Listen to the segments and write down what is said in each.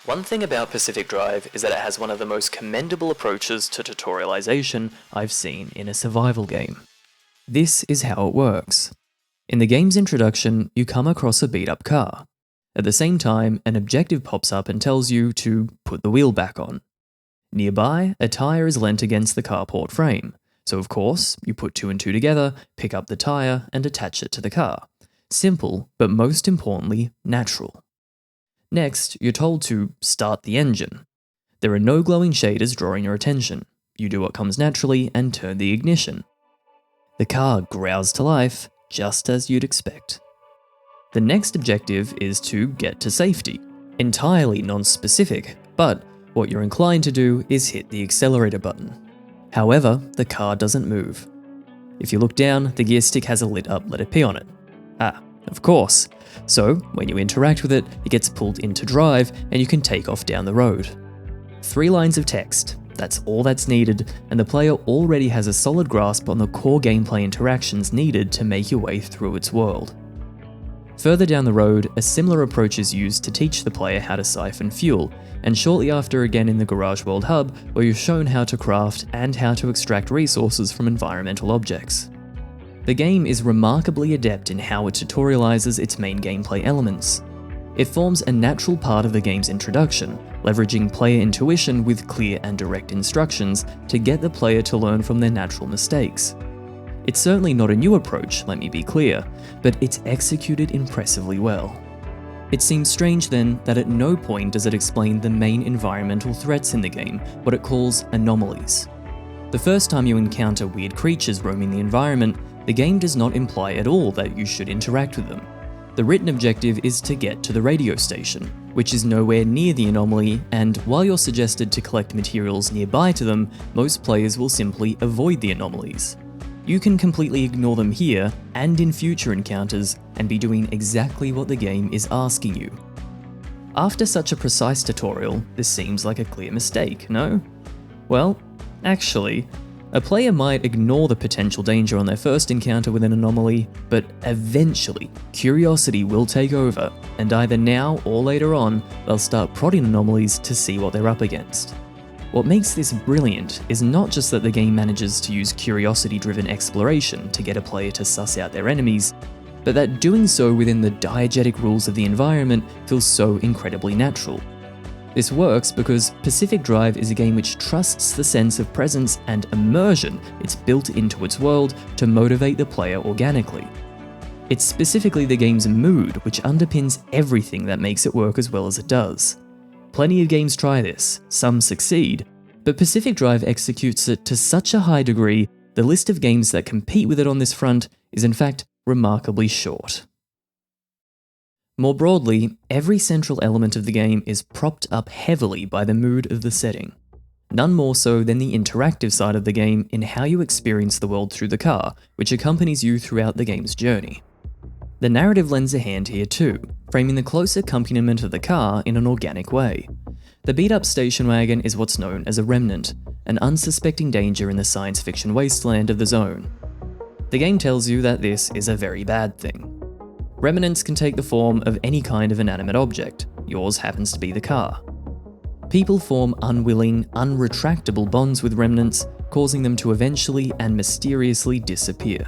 One thing about Pacific Drive is that it has one of the most commendable approaches to tutorialization I've seen in a survival game. This is how it works. In the game's introduction, you come across a beat-up car. At the same time, an objective pops up and tells you to put the wheel back on. Nearby, a tyre is lent against the carport frame, so of course, you put two and two together, pick up the tyre, and attach it to the car. Simple, but most importantly, natural. Next, you're told to start the engine. There are no glowing shaders drawing your attention. You do what comes naturally and turn the ignition. The car growls to life, just as you'd expect. The next objective is to get to safety. Entirely non-specific, but what you're inclined to do is hit the accelerator button. However, the car doesn't move. If you look down, the gear stick has a lit up letter P on it. Ah, of course. So, when you interact with it, it gets pulled into drive and you can take off down the road. 3 lines of text, that's all that's needed, and the player already has a solid grasp on the core gameplay interactions needed to make your way through its world. Further down the road, a similar approach is used to teach the player how to siphon fuel, and shortly after again in the Garage World Hub, where you're shown how to craft and how to extract resources from environmental objects. The game is remarkably adept in how it tutorializes its main gameplay elements. It forms a natural part of the game's introduction, leveraging player intuition with clear and direct instructions to get the player to learn from their natural mistakes. It's certainly not a new approach, let me be clear, but it's executed impressively well. It seems strange then that at no point does it explain the main environmental threats in the game, what it calls anomalies. The first time you encounter weird creatures roaming the environment, the game does not imply at all that you should interact with them. The written objective is to get to the radio station, which is nowhere near the anomaly, and while you're suggested to collect materials nearby to them, most players will simply avoid the anomalies. You can completely ignore them here and in future encounters and be doing exactly what the game is asking you. After such a precise tutorial, this seems like a clear mistake, no? Well, actually, a player might ignore the potential danger on their first encounter with an anomaly, but eventually, curiosity will take over, and either now or later on, they'll start prodding anomalies to see what they're up against. What makes this brilliant is not just that the game manages to use curiosity-driven exploration to get a player to suss out their enemies, but that doing so within the diegetic rules of the environment feels so incredibly natural. This works because Pacific Drive is a game which trusts the sense of presence and immersion it's built into its world to motivate the player organically. It's specifically the game's mood which underpins everything that makes it work as well as it does. Plenty of games try this, some succeed, but Pacific Drive executes it to such a high degree, the list of games that compete with it on this front is in fact remarkably short. More broadly, every central element of the game is propped up heavily by the mood of the setting. None more so than the interactive side of the game in how you experience the world through the car, which accompanies you throughout the game's journey. The narrative lends a hand here too, framing the close accompaniment of the car in an organic way. The beat-up station wagon is what's known as a remnant, an unsuspecting danger in the science fiction wasteland of the zone. The game tells you that this is a very bad thing. Remnants can take the form of any kind of inanimate object. Yours happens to be the car. People form unwilling, unretractable bonds with remnants, causing them to eventually and mysteriously disappear.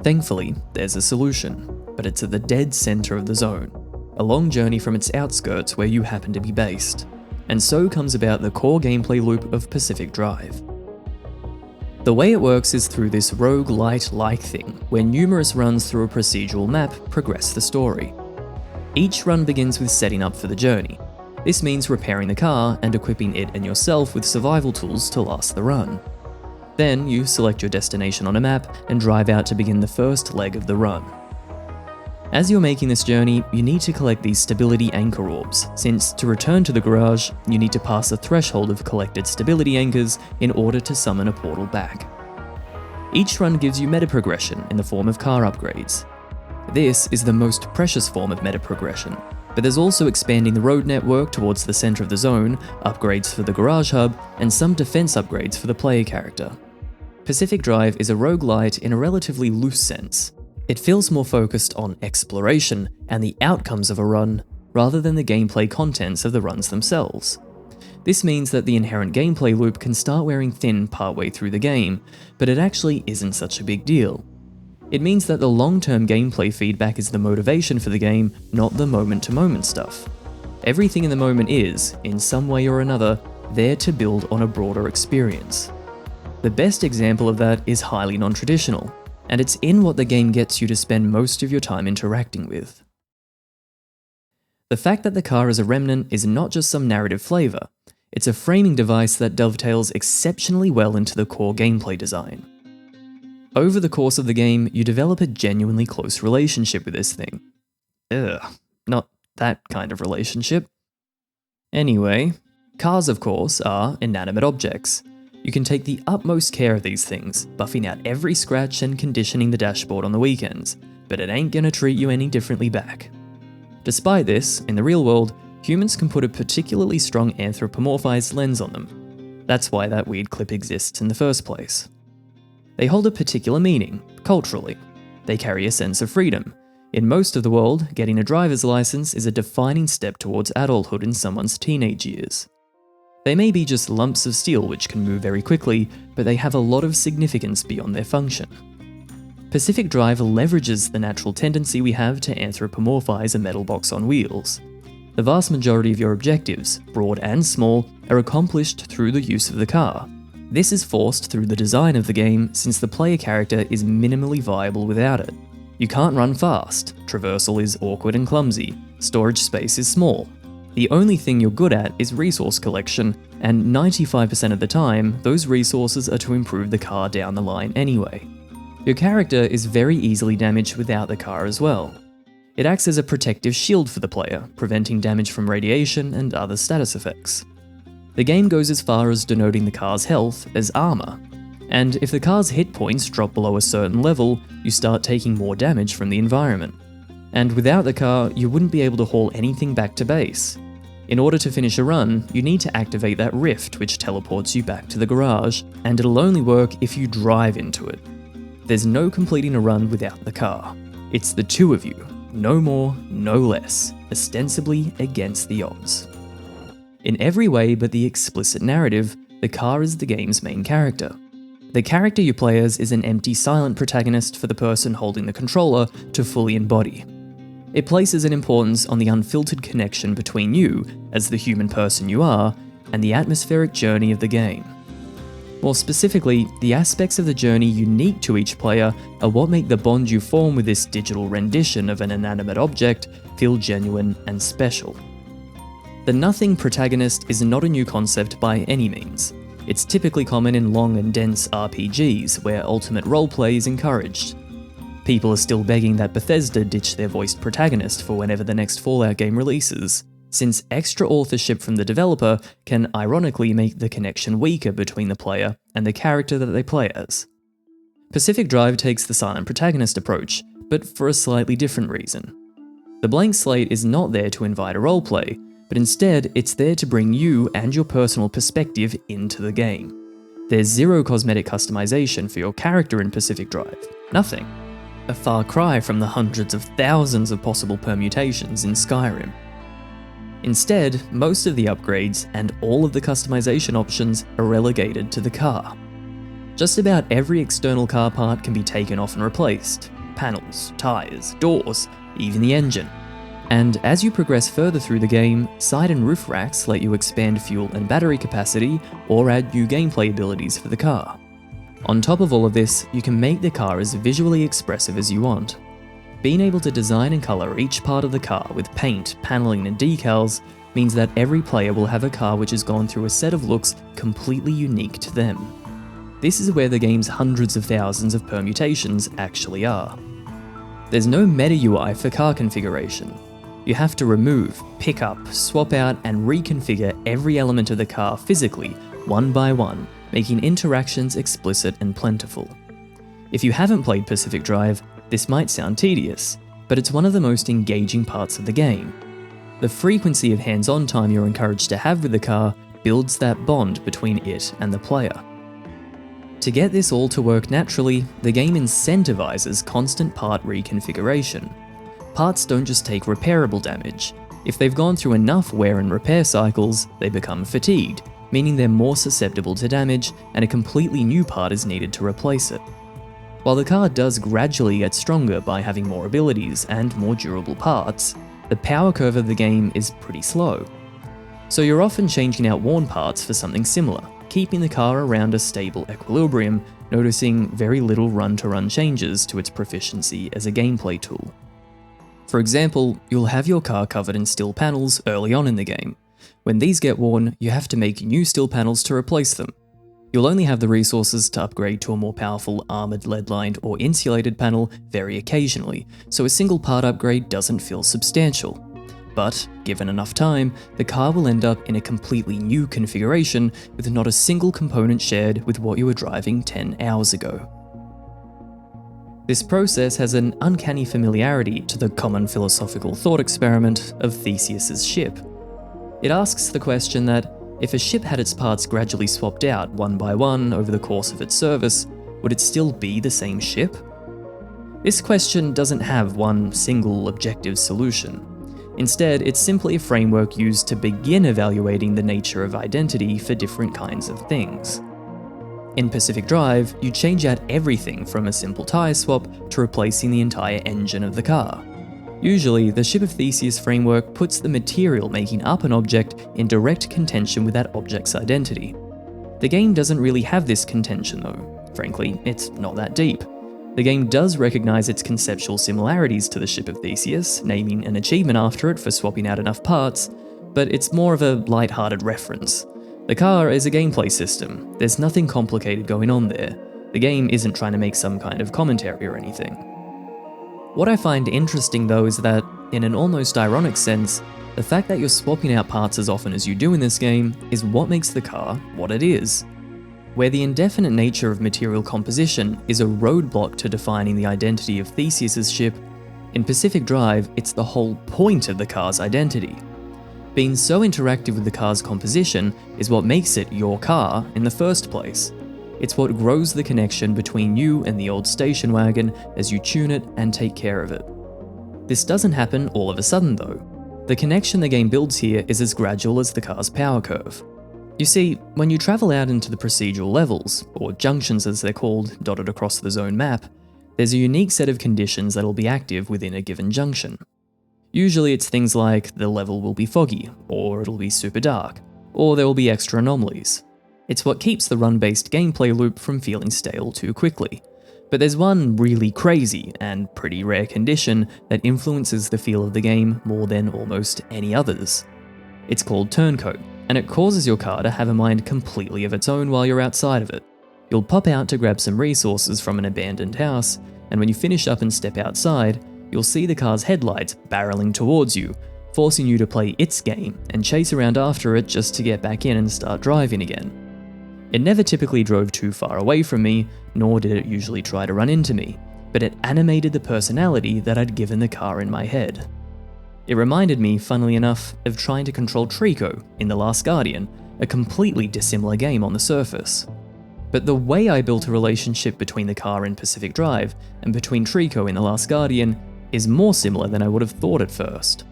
Thankfully, there's a solution, but it's at the dead center of the zone, a long journey from its outskirts where you happen to be based. And so comes about the core gameplay loop of Pacific Drive. The way it works is through this roguelite-like thing, where numerous runs through a procedural map progress the story. Each run begins with setting up for the journey. This means repairing the car and equipping it and yourself with survival tools to last the run. Then you select your destination on a map and drive out to begin the first leg of the run. As you're making this journey, you need to collect these stability anchor orbs, since to return to the garage, you need to pass a threshold of collected stability anchors in order to summon a portal back. Each run gives you meta progression in the form of car upgrades. This is the most precious form of meta progression, but there's also expanding the road network towards the center of the zone, upgrades for the garage hub, and some defense upgrades for the player character. Pacific Drive is a roguelite in a relatively loose sense. It feels more focused on exploration and the outcomes of a run, rather than the gameplay contents of the runs themselves. This means that the inherent gameplay loop can start wearing thin partway through the game, but it actually isn't such a big deal. It means that the long-term gameplay feedback is the motivation for the game, not the moment-to-moment stuff. Everything in the moment is, in some way or another, there to build on a broader experience. The best example of that is highly non-traditional, and it's in what the game gets you to spend most of your time interacting with. The fact that the car is a remnant is not just some narrative flavour, it's a framing device that dovetails exceptionally well into the core gameplay design. Over the course of the game, you develop a genuinely close relationship with this thing. Not that kind of relationship. Anyway, cars of course are inanimate objects. You can take the utmost care of these things, buffing out every scratch and conditioning the dashboard on the weekends, but it ain't gonna treat you any differently back. Despite this, in the real world, humans can put a particularly strong anthropomorphized lens on them. That's why that weird clip exists in the first place. They hold a particular meaning, culturally. They carry a sense of freedom. In most of the world, getting a driver's license is a defining step towards adulthood in someone's teenage years. They may be just lumps of steel which can move very quickly, but they have a lot of significance beyond their function. Pacific Drive leverages the natural tendency we have to anthropomorphize a metal box on wheels. The vast majority of your objectives, broad and small, are accomplished through the use of the car. This is forced through the design of the game since the player character is minimally viable without it. You can't run fast, traversal is awkward and clumsy, storage space is small. The only thing you're good at is resource collection, and 95% of the time, those resources are to improve the car down the line anyway. Your character is very easily damaged without the car as well. It acts as a protective shield for the player, preventing damage from radiation and other status effects. The game goes as far as denoting the car's health as armor, and if the car's hit points drop below a certain level, you start taking more damage from the environment. And without the car, you wouldn't be able to haul anything back to base. In order to finish a run, you need to activate that rift which teleports you back to the garage, and it'll only work if you drive into it. There's no completing a run without the car. It's the two of you, no more, no less, ostensibly against the odds. In every way but the explicit narrative, the car is the game's main character. The character you play as is an empty, silent protagonist for the person holding the controller to fully embody. It places an importance on the unfiltered connection between you, as the human person you are, and the atmospheric journey of the game. More specifically, the aspects of the journey unique to each player are what make the bond you form with this digital rendition of an inanimate object feel genuine and special. The nothing protagonist is not a new concept by any means. It's typically common in long and dense RPGs where ultimate roleplay is encouraged. People are still begging that Bethesda ditch their voiced protagonist for whenever the next Fallout game releases, since extra authorship from the developer can ironically make the connection weaker between the player and the character that they play as. Pacific Drive takes the silent protagonist approach, but for a slightly different reason. The blank slate is not there to invite a roleplay, but instead it's there to bring you and your personal perspective into the game. There's zero cosmetic customization for your character in Pacific Drive. Nothing. A far cry from the hundreds of thousands of possible permutations in Skyrim. Instead, most of the upgrades and all of the customization options are relegated to the car. Just about every external car part can be taken off and replaced. Panels, tyres, doors, even the engine. And as you progress further through the game, side and roof racks let you expand fuel and battery capacity or add new gameplay abilities for the car. On top of all of this, you can make the car as visually expressive as you want. Being able to design and colour each part of the car with paint, paneling and decals means that every player will have a car which has gone through a set of looks completely unique to them. This is where the game's hundreds of thousands of permutations actually are. There's no meta UI for car configuration. You have to remove, pick up, swap out and reconfigure every element of the car physically, one by one, making interactions explicit and plentiful. If you haven't played Pacific Drive, this might sound tedious, but it's one of the most engaging parts of the game. The frequency of hands-on time you're encouraged to have with the car builds that bond between it and the player. To get this all to work naturally, the game incentivizes constant part reconfiguration. Parts don't just take repairable damage, If they've gone through enough wear and repair cycles, they become fatigued, meaning they're more susceptible to damage and a completely new part is needed to replace it. While the car does gradually get stronger by having more abilities and more durable parts, the power curve of the game is pretty slow. So you're often changing out worn parts for something similar, keeping the car around a stable equilibrium, noticing very little run-to-run changes to its proficiency as a gameplay tool. For example, you'll have your car covered in steel panels early on in the game. When these get worn, you have to make new steel panels to replace them. You'll only have the resources to upgrade to a more powerful armoured lead-lined or insulated panel very occasionally, so a single part upgrade doesn't feel substantial. But, given enough time, the car will end up in a completely new configuration with not a single component shared with what you were driving 10 hours ago. This process has an uncanny familiarity to the common philosophical thought experiment of Theseus's ship. It asks the question that, if a ship had its parts gradually swapped out one by one over the course of its service, would it still be the same ship? This question doesn't have one single objective solution. Instead, it's simply a framework used to begin evaluating the nature of identity for different kinds of things. In Pacific Drive, you change out everything from a simple tyre swap to replacing the entire engine of the car. Usually, the Ship of Theseus framework puts the material making up an object in direct contention with that object's identity. The game doesn't really have this contention though. Frankly, it's not that deep. The game does recognise its conceptual similarities to the Ship of Theseus, naming an achievement after it for swapping out enough parts, but it's more of a light-hearted reference. The car is a gameplay system, there's nothing complicated going on there. The game isn't trying to make some kind of commentary or anything. What I find interesting though is that, in an almost ironic sense, the fact that you're swapping out parts as often as you do in this game is what makes the car what it is. Where the indefinite nature of material composition is a roadblock to defining the identity of Theseus's ship, in Pacific Drive it's the whole point of the car's identity. Being so interactive with the car's composition is what makes it your car in the first place. It's what grows the connection between you and the old station wagon as you tune it and take care of it. This doesn't happen all of a sudden though. The connection the game builds here is as gradual as the car's power curve. You see, when you travel out into the procedural levels, or junctions as they're called, dotted across the zone map, there's a unique set of conditions that'll be active within a given junction. Usually it's things like the level will be foggy, or it'll be super dark, or there will be extra anomalies. It's what keeps the run-based gameplay loop from feeling stale too quickly. But there's one really crazy and pretty rare condition that influences the feel of the game more than almost any others. It's called turncoat, and it causes your car to have a mind completely of its own while you're outside of it. You'll pop out to grab some resources from an abandoned house, and when you finish up and step outside, you'll see the car's headlights barreling towards you, forcing you to play its game and chase around after it just to get back in and start driving again. It never typically drove too far away from me, nor did it usually try to run into me, but it animated the personality that I'd given the car in my head. It reminded me, funnily enough, of trying to control Trico in The Last Guardian, a completely dissimilar game on the surface. But the way I built a relationship between the car in Pacific Drive and between Trico in The Last Guardian is more similar than I would have thought at first.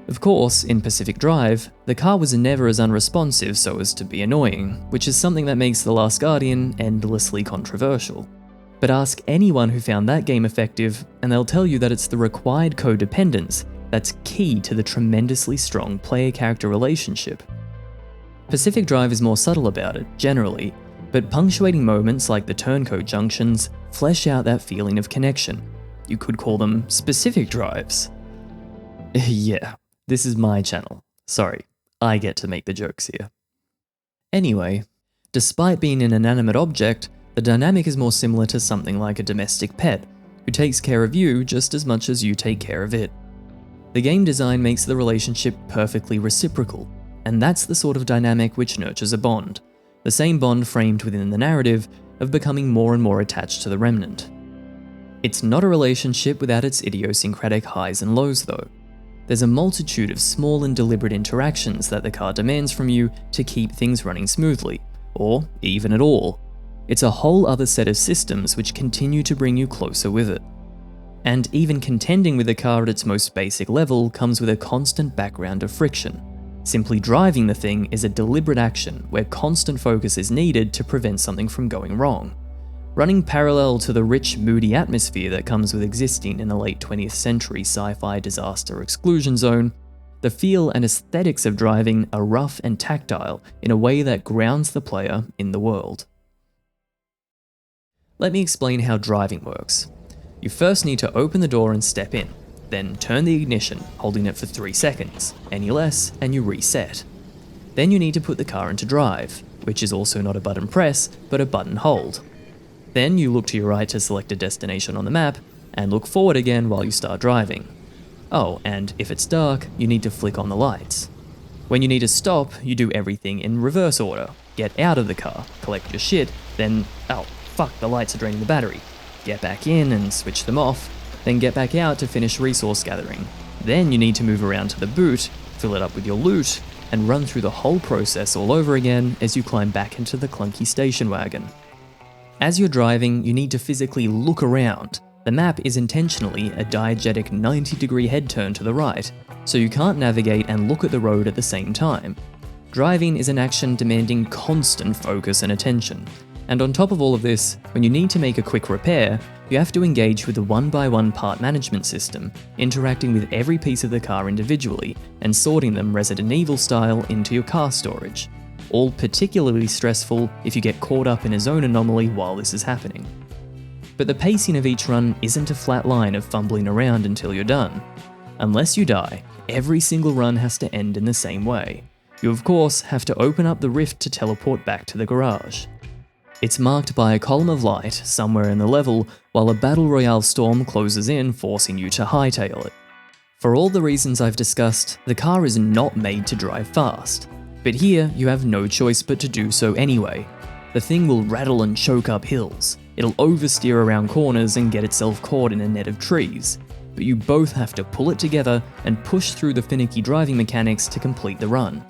Of course, in Pacific Drive, the car was never as unresponsive so as to be annoying, which is something that makes The Last Guardian endlessly controversial. But ask anyone who found that game effective, and they'll tell you that it's the required codependence that's key to the tremendously strong player-character relationship. Pacific Drive is more subtle about it, generally, but punctuating moments like the turncoat junctions flesh out that feeling of connection. You could call them specific drives. Yeah. This is my channel. Sorry, I get to make the jokes here. Anyway, despite being an inanimate object, the dynamic is more similar to something like a domestic pet, who takes care of you just as much as you take care of it. The game design makes the relationship perfectly reciprocal, and that's the sort of dynamic which nurtures a bond, the same bond framed within the narrative of becoming more and more attached to the remnant. It's not a relationship without its idiosyncratic highs and lows though. There's a multitude of small and deliberate interactions that the car demands from you to keep things running smoothly, or even at all. It's a whole other set of systems which continue to bring you closer with it. And even contending with the car at its most basic level comes with a constant background of friction. Simply driving the thing is a deliberate action where constant focus is needed to prevent something from going wrong. Running parallel to the rich, moody atmosphere that comes with existing in a late 20th century sci-fi disaster exclusion zone, the feel and aesthetics of driving are rough and tactile in a way that grounds the player in the world. Let me explain how driving works. You first need to open the door and step in, then turn the ignition, holding it for 3 seconds, any less, and you reset. Then you need to put the car into drive, which is also not a button press, but a button hold. Then you look to your right to select a destination on the map, and look forward again while you start driving. Oh, and if it's dark, you need to flick on the lights. When you need to stop, you do everything in reverse order. Get out of the car, collect your shit, then, oh, fuck, the lights are draining the battery. Get back in and switch them off, then get back out to finish resource gathering. Then you need to move around to the boot, fill it up with your loot, and run through the whole process all over again as you climb back into the clunky station wagon. As you're driving, you need to physically look around. The map is intentionally a diegetic 90-degree head turn to the right, so you can't navigate and look at the road at the same time. Driving is an action demanding constant focus and attention. And on top of all of this, when you need to make a quick repair, you have to engage with the one-by-one part management system, interacting with every piece of the car individually and sorting them Resident Evil style into your car storage. All particularly stressful if you get caught up in a zone anomaly while this is happening. But the pacing of each run isn't a flat line of fumbling around until you're done. Unless you die, every single run has to end in the same way. You of course have to open up the rift to teleport back to the garage. It's marked by a column of light somewhere in the level while a battle royale storm closes in, forcing you to hightail it. For all the reasons I've discussed, the car is not made to drive fast. But here, you have no choice but to do so anyway. The thing will rattle and choke up hills. It'll oversteer around corners and get itself caught in a net of trees. But you both have to pull it together and push through the finicky driving mechanics to complete the run.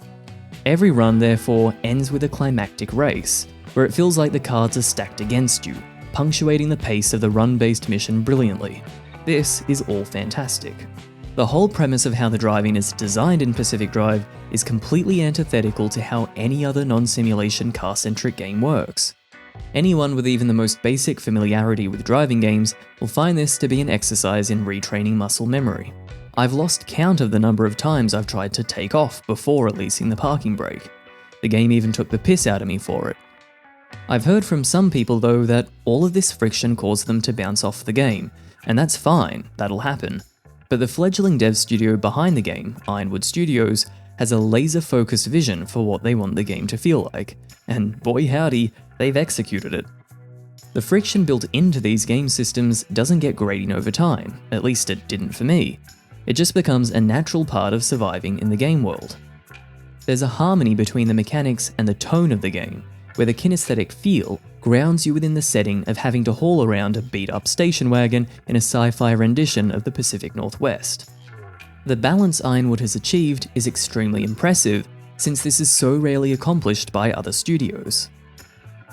Every run, therefore, ends with a climactic race, where it feels like the cards are stacked against you, punctuating the pace of the run-based mission brilliantly. This is all fantastic. The whole premise of how the driving is designed in Pacific Drive is completely antithetical to how any other non-simulation car-centric game works. Anyone with even the most basic familiarity with driving games will find this to be an exercise in retraining muscle memory. I've lost count of the number of times I've tried to take off before releasing the parking brake. The game even took the piss out of me for it. I've heard from some people though that all of this friction caused them to bounce off the game, and that's fine, that'll happen. But the fledgling dev studio behind the game, Ironwood Studios, has a laser-focused vision for what they want the game to feel like, and boy howdy, they've executed it. The friction built into these game systems doesn't get grating over time, at least it didn't for me. It just becomes a natural part of surviving in the game world. There's a harmony between the mechanics and the tone of the game, where the kinesthetic feel grounds you within the setting of having to haul around a beat-up station wagon in a sci-fi rendition of the Pacific Northwest. The balance Ironwood has achieved is extremely impressive, since this is so rarely accomplished by other studios.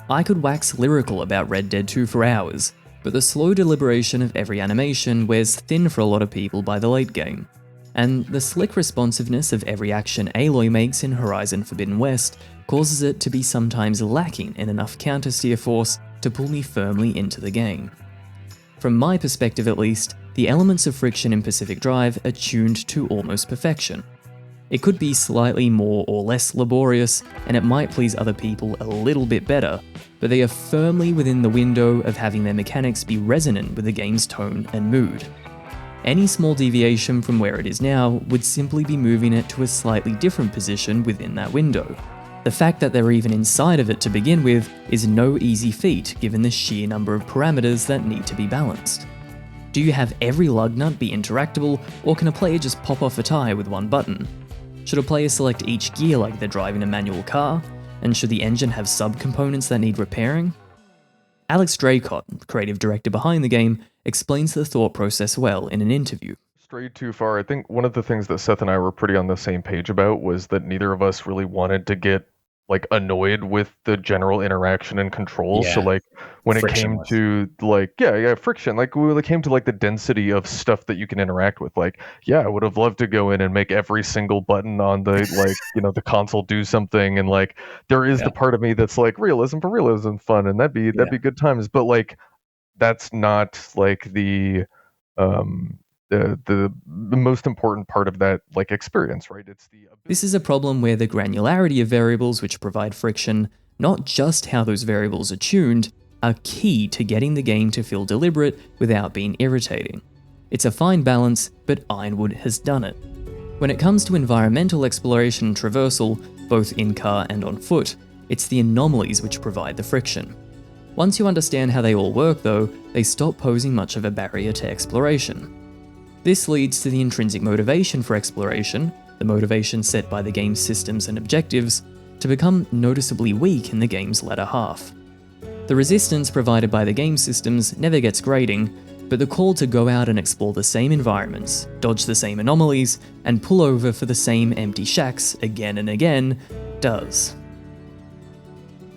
I could wax lyrical about Red Dead 2 for hours, but the slow deliberation of every animation wears thin for a lot of people by the late game, and the slick responsiveness of every action Aloy makes in Horizon Forbidden West causes it to be sometimes lacking in enough counter-steer force to pull me firmly into the game. From my perspective at least, the elements of friction in Pacific Drive are tuned to almost perfection. It could be slightly more or less laborious, and it might please other people a little bit better, but they are firmly within the window of having their mechanics be resonant with the game's tone and mood. Any small deviation from where it is now would simply be moving it to a slightly different position within that window. The fact that they're even inside of it to begin with is no easy feat given the sheer number of parameters that need to be balanced. Do you have every lug nut be interactable, or can a player just pop off a tyre with one button? Should a player select each gear like they're driving a manual car? And should the engine have sub-components that need repairing? Alex Draycott, creative director behind the game, explains the thought process well in an interview. Strayed too far. I think one of the things that Seth and I were pretty on the same page about was that neither of us really wanted to get like annoyed with the general interaction and controls. So Yeah, like when it came frictionless. to like yeah friction, like when it came to like the density of stuff that you can interact with, like yeah, I would have loved to go in and make every single button on the like the console do something, and like there is Yeah, the part of me that's like realism for realism fun, and that'd yeah. be good times, but like that's not like um the most important part of that like experience, right? It's the This ability. is a problem where the granularity of variables which provide friction, not just how those variables are tuned, are key to getting the game to feel deliberate without being irritating. It's a fine balance, but Ironwood has done it. When it comes to environmental exploration and traversal, both in car and on foot, it's the anomalies which provide the friction. Once you understand how they all work though, they stop posing much of a barrier to exploration. This leads to the intrinsic motivation for exploration, the motivation set by the game's systems and objectives, to become noticeably weak in the game's latter half. The resistance provided by the game systems never gets grating, but the call to go out and explore the same environments, dodge the same anomalies, and pull over for the same empty shacks again and again does.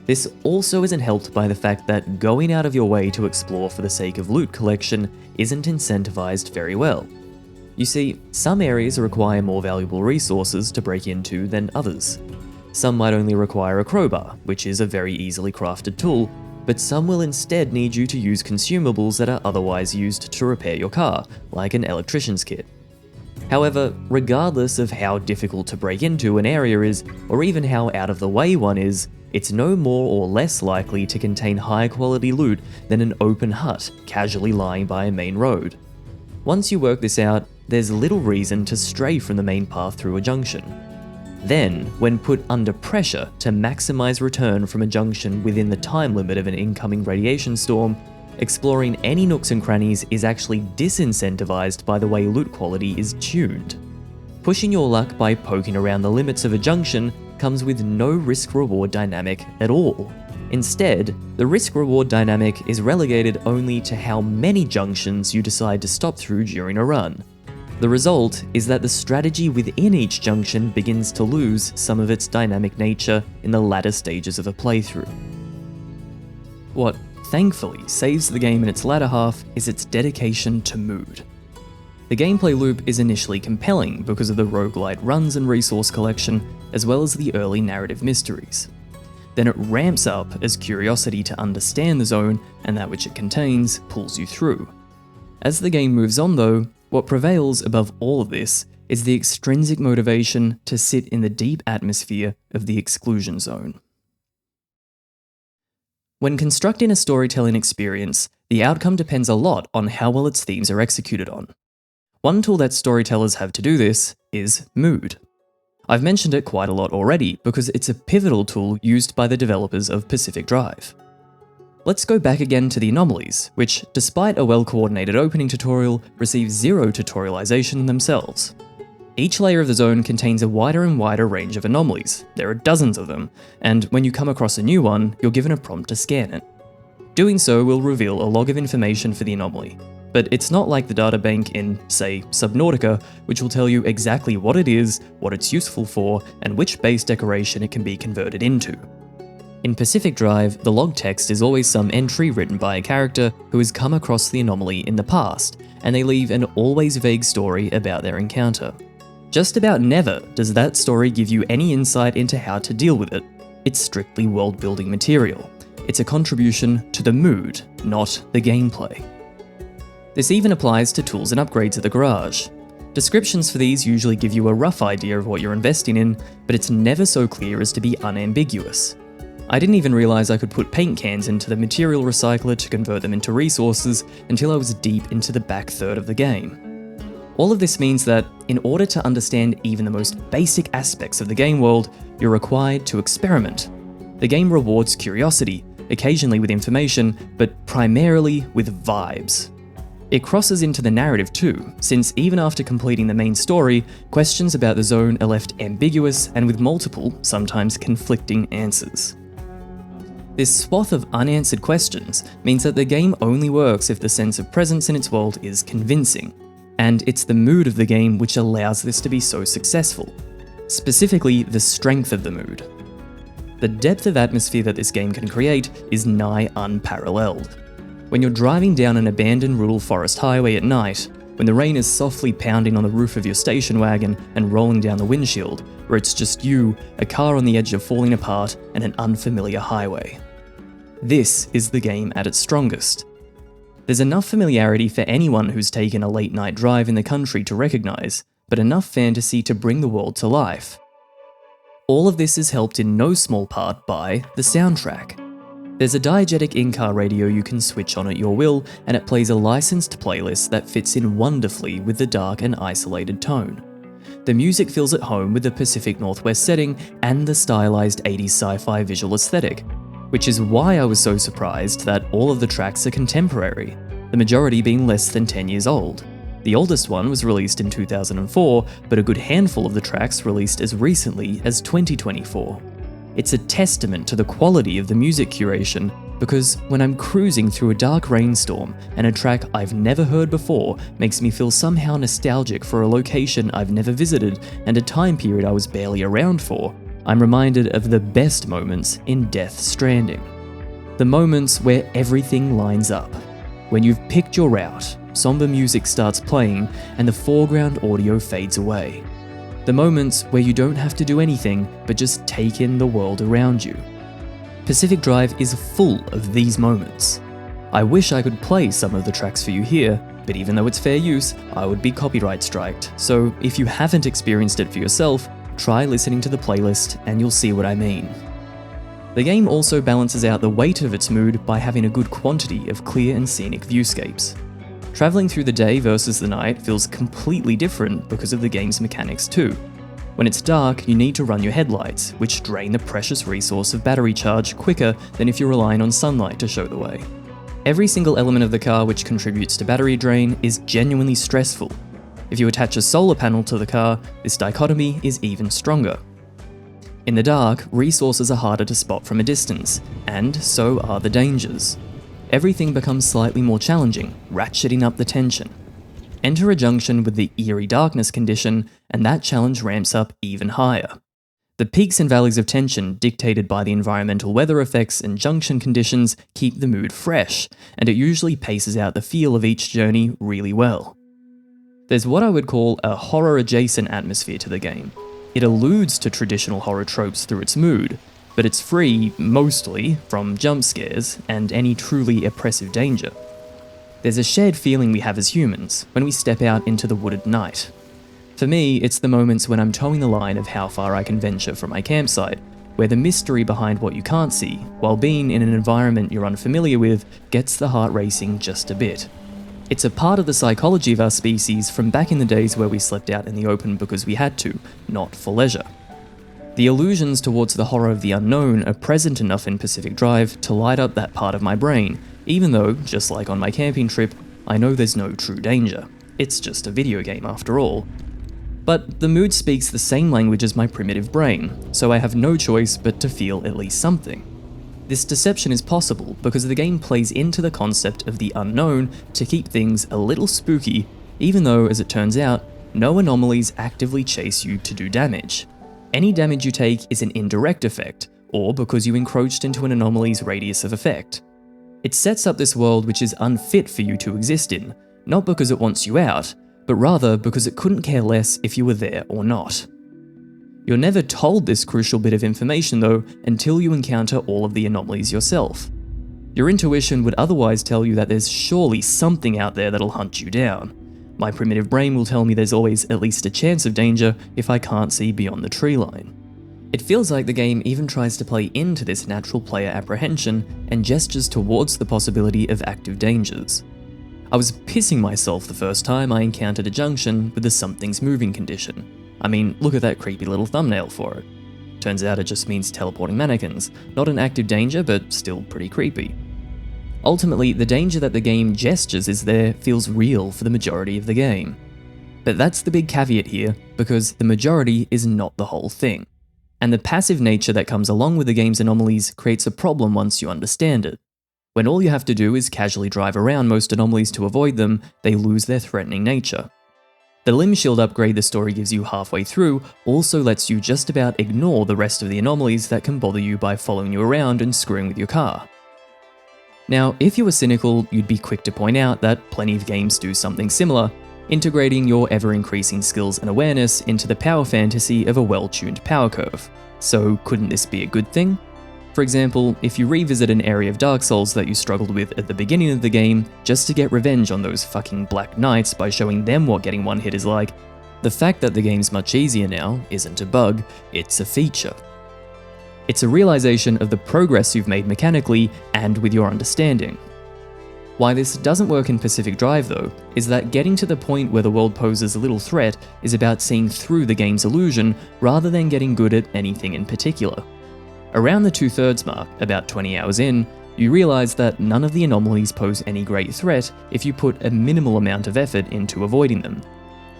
This also isn't helped by the fact that going out of your way to explore for the sake of loot collection isn't incentivized very well. You see, some areas require more valuable resources to break into than others. Some might only require a crowbar, which is a very easily crafted tool, but some will instead need you to use consumables that are otherwise used to repair your car, like an electrician's kit. However, regardless of how difficult to break into an area is, or even how out of the way one is, it's no more or less likely to contain high quality loot than an open hut casually lying by a main road. Once you work this out, there's little reason to stray from the main path through a junction. Then, when put under pressure to maximize return from a junction within the time limit of an incoming radiation storm, exploring any nooks and crannies is actually disincentivized by the way loot quality is tuned. Pushing your luck by poking around the limits of a junction comes with no risk-reward dynamic at all. Instead, the risk-reward dynamic is relegated only to how many junctions you decide to stop through during a run. The result is that the strategy within each junction begins to lose some of its dynamic nature in the latter stages of a playthrough. What thankfully saves the game in its latter half is its dedication to mood. The gameplay loop is initially compelling because of the roguelite runs and resource collection, as well as the early narrative mysteries. Then it ramps up as curiosity to understand the zone and that which it contains pulls you through. As the game moves on though, what prevails above all of this is the extrinsic motivation to sit in the deep atmosphere of the exclusion zone. When constructing a storytelling experience, the outcome depends a lot on how well its themes are executed on. One tool that storytellers have to do this is mood. I've mentioned it quite a lot already because it's a pivotal tool used by the developers of Pacific Drive. Let's go back again to the anomalies, which, despite a well-coordinated opening tutorial, receive zero tutorialization in themselves. Each layer of the zone contains a wider and wider range of anomalies. There are dozens of them, and when you come across a new one, you're given a prompt to scan it. Doing so will reveal a log of information for the anomaly, but it's not like the databank in, say, Subnautica, which will tell you exactly what it is, what it's useful for, and which base decoration it can be converted into. In Pacific Drive, the log text is always some entry written by a character who has come across the anomaly in the past, and they leave an always vague story about their encounter. Just about never does that story give you any insight into how to deal with it. It's strictly world-building material. It's a contribution to the mood, not the gameplay. This even applies to tools and upgrades at the garage. Descriptions for these usually give you a rough idea of what you're investing in, but it's never so clear as to be unambiguous. I didn't even realize I could put paint cans into the material recycler to convert them into resources until I was deep into the back third of the game. All of this means that, in order to understand even the most basic aspects of the game world, you're required to experiment. The game rewards curiosity, occasionally with information, but primarily with vibes. It crosses into the narrative too, since even after completing the main story, questions about the zone are left ambiguous and with multiple, sometimes conflicting answers. This swath of unanswered questions means that the game only works if the sense of presence in its world is convincing, and it's the mood of the game which allows this to be so successful, specifically the strength of the mood. The depth of atmosphere that this game can create is nigh unparalleled. When you're driving down an abandoned rural forest highway at night, when the rain is softly pounding on the roof of your station wagon and rolling down the windshield, where it's just you, a car on the edge of falling apart, and an unfamiliar highway. This is the game at its strongest. There's enough familiarity for anyone who's taken a late night drive in the country to recognise, but enough fantasy to bring the world to life. All of this is helped in no small part by the soundtrack. There's a diegetic in-car radio you can switch on at your will, and it plays a licensed playlist that fits in wonderfully with the dark and isolated tone. The music feels at home with the Pacific Northwest setting and the stylized 80s sci-fi visual aesthetic, which is why I was so surprised that all of the tracks are contemporary, the majority being less than 10 years old. The oldest one was released in 2004, but a good handful of the tracks released as recently as 2024. It's a testament to the quality of the music curation, because when I'm cruising through a dark rainstorm and a track I've never heard before makes me feel somehow nostalgic for a location I've never visited and a time period I was barely around for, I'm reminded of the best moments in Death Stranding. The moments where everything lines up. When you've picked your route, somber music starts playing and the foreground audio fades away. The moments where you don't have to do anything but just take in the world around you. Pacific Drive is full of these moments. I wish I could play some of the tracks for you here, but even though it's fair use, I would be copyright striked. So if you haven't experienced it for yourself, try listening to the playlist and you'll see what I mean. The game also balances out the weight of its mood by having a good quantity of clear and scenic viewscapes. Travelling through the day versus the night feels completely different because of the game's mechanics too. When it's dark, you need to run your headlights, which drain the precious resource of battery charge quicker than if you're relying on sunlight to show the way. Every single element of the car which contributes to battery drain is genuinely stressful. If you attach a solar panel to the car, this dichotomy is even stronger. In the dark, resources are harder to spot from a distance, and so are the dangers. Everything becomes slightly more challenging, ratcheting up the tension. Enter a junction with the eerie darkness condition, and that challenge ramps up even higher. The peaks and valleys of tension dictated by the environmental weather effects and junction conditions keep the mood fresh, and it usually paces out the feel of each journey really well. There's what I would call a horror-adjacent atmosphere to the game. It alludes to traditional horror tropes through its mood, but it's free, mostly, from jump scares and any truly oppressive danger. There's a shared feeling we have as humans when we step out into the wooded night. For me, it's the moments when I'm towing the line of how far I can venture from my campsite, where the mystery behind what you can't see, while being in an environment you're unfamiliar with, gets the heart racing just a bit. It's a part of the psychology of our species from back in the days where we slept out in the open because we had to, not for leisure. The allusions towards the horror of the unknown are present enough in Pacific Drive to light up that part of my brain, even though, just like on my camping trip, I know there's no true danger. It's just a video game after all. But the mood speaks the same language as my primitive brain, so I have no choice but to feel at least something. This deception is possible because the game plays into the concept of the unknown to keep things a little spooky, even though, as it turns out, no anomalies actively chase you to do damage. Any damage you take is an indirect effect, or because you encroached into an anomaly's radius of effect. It sets up this world which is unfit for you to exist in, not because it wants you out, but rather because it couldn't care less if you were there or not. You're never told this crucial bit of information though until you encounter all of the anomalies yourself. Your intuition would otherwise tell you that there's surely something out there that'll hunt you down. My primitive brain will tell me there's always at least a chance of danger if I can't see beyond the tree line. It feels like the game even tries to play into this natural player apprehension and gestures towards the possibility of active dangers. I was pissing myself the first time I encountered a junction with the something's moving condition. I mean, look at that creepy little thumbnail for it. Turns out it just means teleporting mannequins. Not an active danger, but still pretty creepy. Ultimately, the danger that the game gestures is there feels real for the majority of the game. But that's the big caveat here, because the majority is not the whole thing. And the passive nature that comes along with the game's anomalies creates a problem once you understand it. When all you have to do is casually drive around most anomalies to avoid them, they lose their threatening nature. The limb shield upgrade the story gives you halfway through also lets you just about ignore the rest of the anomalies that can bother you by following you around and screwing with your car. Now, if you were cynical, you'd be quick to point out that plenty of games do something similar, integrating your ever-increasing skills and awareness into the power fantasy of a well-tuned power curve. So couldn't this be a good thing? For example, if you revisit an area of Dark Souls that you struggled with at the beginning of the game just to get revenge on those fucking Black Knights by showing them what getting one hit is like, the fact that the game's much easier now isn't a bug, it's a feature. It's a realization of the progress you've made mechanically and with your understanding. Why this doesn't work in Pacific Drive though, is that getting to the point where the world poses a little threat is about seeing through the game's illusion rather than getting good at anything in particular. Around the 2/3 mark, about 20 hours in, you realise that none of the anomalies pose any great threat if you put a minimal amount of effort into avoiding them.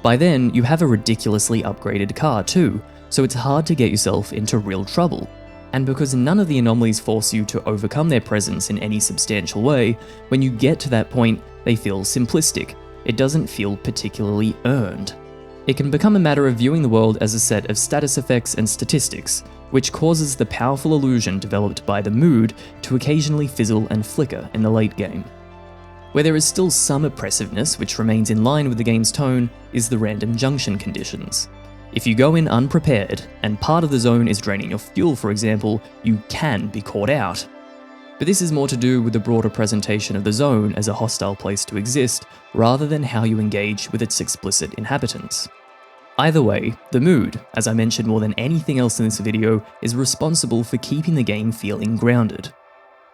By then, you have a ridiculously upgraded car too, so it's hard to get yourself into real trouble. And because none of the anomalies force you to overcome their presence in any substantial way, when you get to that point, they feel simplistic. It doesn't feel particularly earned. It can become a matter of viewing the world as a set of status effects and statistics, which causes the powerful illusion developed by the mood to occasionally fizzle and flicker in the late game. Where there is still some oppressiveness which remains in line with the game's tone is the random junction conditions. If you go in unprepared, and part of the zone is draining your fuel for example, you can be caught out. But this is more to do with the broader presentation of the zone as a hostile place to exist, rather than how you engage with its explicit inhabitants. Either way, the mood, as I mentioned more than anything else in this video, is responsible for keeping the game feeling grounded.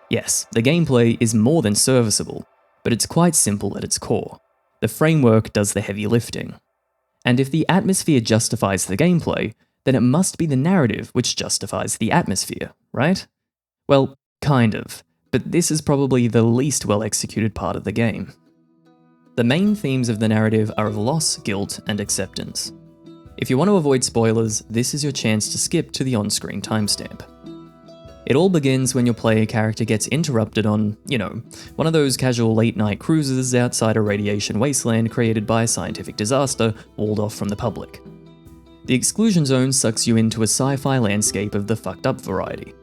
Yes, the gameplay is more than serviceable, but it's quite simple at its core. The framework does the heavy lifting. And if the atmosphere justifies the gameplay, then it must be the narrative which justifies the atmosphere, right? Well, kind of, but this is probably the least well executed part of the game. The main themes of the narrative are of loss, guilt, and acceptance. If you want to avoid spoilers, this is your chance to skip to the on-screen timestamp. It all begins when your player character gets interrupted on, one of those casual late-night cruises outside a radiation wasteland created by a scientific disaster walled off from the public. The exclusion zone sucks you into a sci-fi landscape of the fucked up variety.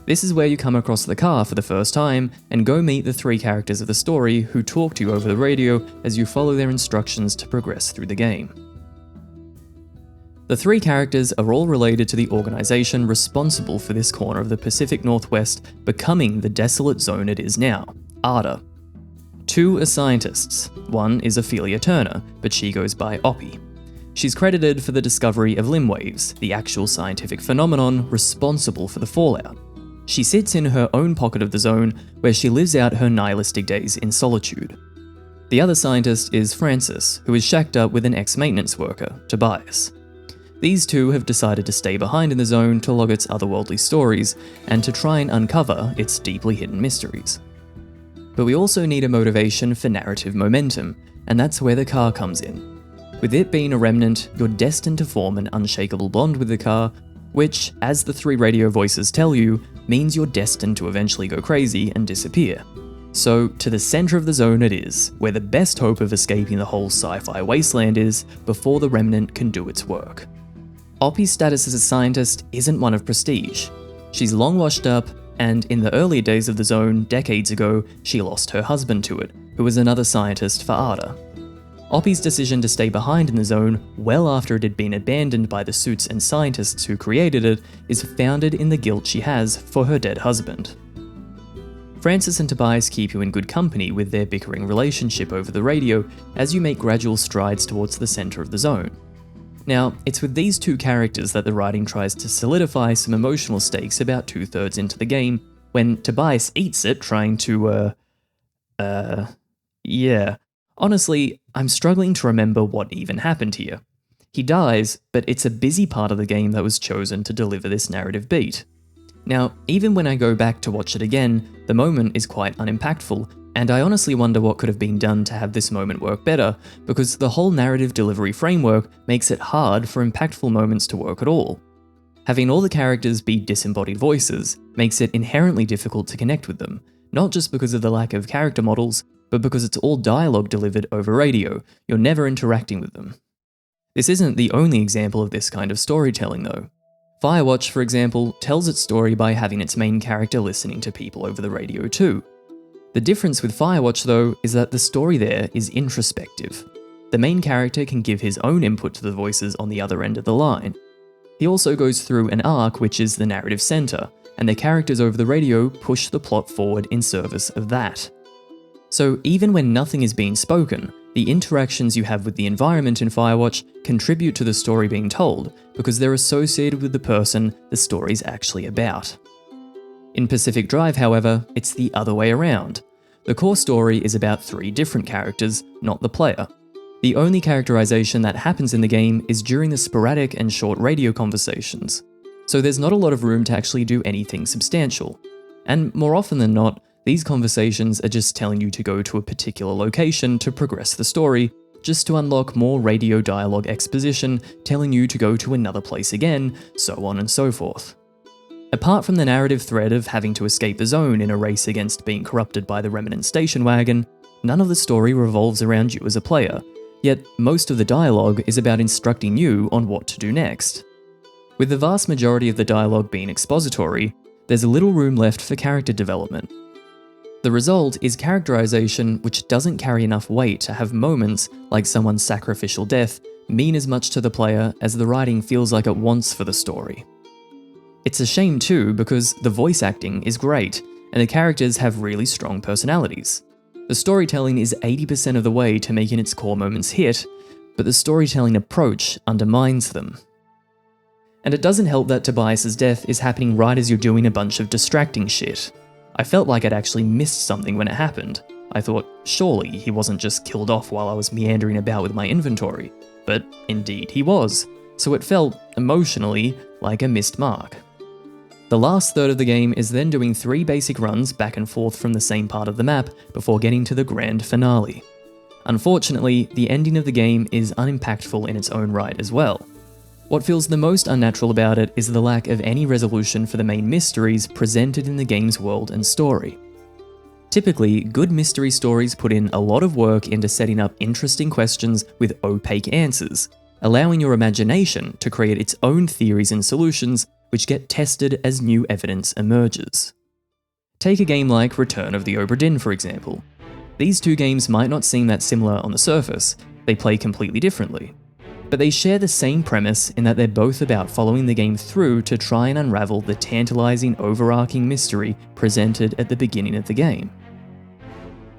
This is where you come across the car for the first time and go meet the 3 characters of the story who talk to you over the radio as you follow their instructions to progress through the game. The 3 characters are all related to the organisation responsible for this corner of the Pacific Northwest becoming the desolate zone it is now, Ada. 2 are scientists. One is Ophelia Turner, but she goes by Oppie. She's credited for the discovery of limb waves, the actual scientific phenomenon responsible for the fallout. She sits in her own pocket of the zone, where she lives out her nihilistic days in solitude. The other scientist is Francis, who is shacked up with an ex-maintenance worker, Tobias. These 2 have decided to stay behind in the zone to log its otherworldly stories, and to try and uncover its deeply hidden mysteries. But we also need a motivation for narrative momentum, and that's where the car comes in. With it being a remnant, you're destined to form an unshakable bond with the car, which, as the 3 radio voices tell you, means you're destined to eventually go crazy and disappear. So, to the centre of the zone it is, where the best hope of escaping the whole sci-fi wasteland is before the remnant can do its work. Oppie's status as a scientist isn't one of prestige. She's long washed up, and in the earlier days of the zone, decades ago, she lost her husband to it, who was another scientist for Ada. Oppie's decision to stay behind in the zone, well after it had been abandoned by the suits and scientists who created it, is founded in the guilt she has for her dead husband. Francis and Tobias keep you in good company with their bickering relationship over the radio as you make gradual strides towards the centre of the zone. Now, it's with these 2 characters that the writing tries to solidify some emotional stakes about 2/3 into the game, when Tobias eats it trying to, yeah. Honestly, I'm struggling to remember what even happened here. He dies, but it's a busy part of the game that was chosen to deliver this narrative beat. Now, even when I go back to watch it again, the moment is quite unimpactful, and I honestly wonder what could have been done to have this moment work better, because the whole narrative delivery framework makes it hard for impactful moments to work at all. Having all the characters be disembodied voices makes it inherently difficult to connect with them, not just because of the lack of character models, but because it's all dialogue delivered over radio, you're never interacting with them. This isn't the only example of this kind of storytelling though. Firewatch, for example, tells its story by having its main character listening to people over the radio too. The difference with Firewatch though is that the story there is introspective. The main character can give his own input to the voices on the other end of the line. He also goes through an arc which is the narrative center, and the characters over the radio push the plot forward in service of that. So even when nothing is being spoken, the interactions you have with the environment in Firewatch contribute to the story being told because they're associated with the person the story's actually about. In Pacific Drive, however, it's the other way around. The core story is about 3 different characters, not the player. The only characterization that happens in the game is during the sporadic and short radio conversations, so there's not a lot of room to actually do anything substantial. And more often than not, these conversations are just telling you to go to a particular location to progress the story, just to unlock more radio dialogue exposition, telling you to go to another place again, so on and so forth. Apart from the narrative thread of having to escape the zone in a race against being corrupted by the remnant station wagon, none of the story revolves around you as a player, yet most of the dialogue is about instructing you on what to do next. With the vast majority of the dialogue being expository, there's little room left for character development. The result is characterization which doesn't carry enough weight to have moments like someone's sacrificial death mean as much to the player as the writing feels like it wants for the story. It's a shame too because the voice acting is great and the characters have really strong personalities. The storytelling is 80% of the way to making its core moments hit, but the storytelling approach undermines them. And it doesn't help that Tobias's death is happening right as you're doing a bunch of distracting shit. I felt like I'd actually missed something when it happened. I thought, surely he wasn't just killed off while I was meandering about with my inventory. But indeed he was, so it felt, emotionally, like a missed mark. The last third of the game is then doing 3 basic runs back and forth from the same part of the map before getting to the grand finale. Unfortunately, the ending of the game is unimpactful in its own right as well. What feels the most unnatural about it is the lack of any resolution for the main mysteries presented in the game's world and story. Typically, good mystery stories put in a lot of work into setting up interesting questions with opaque answers, allowing your imagination to create its own theories and solutions which get tested as new evidence emerges. Take a game like Return of the Obra Dinn, for example. These 2 games might not seem that similar on the surface, they play completely differently. But they share the same premise in that they're both about following the game through to try and unravel the tantalizing overarching mystery presented at the beginning of the game.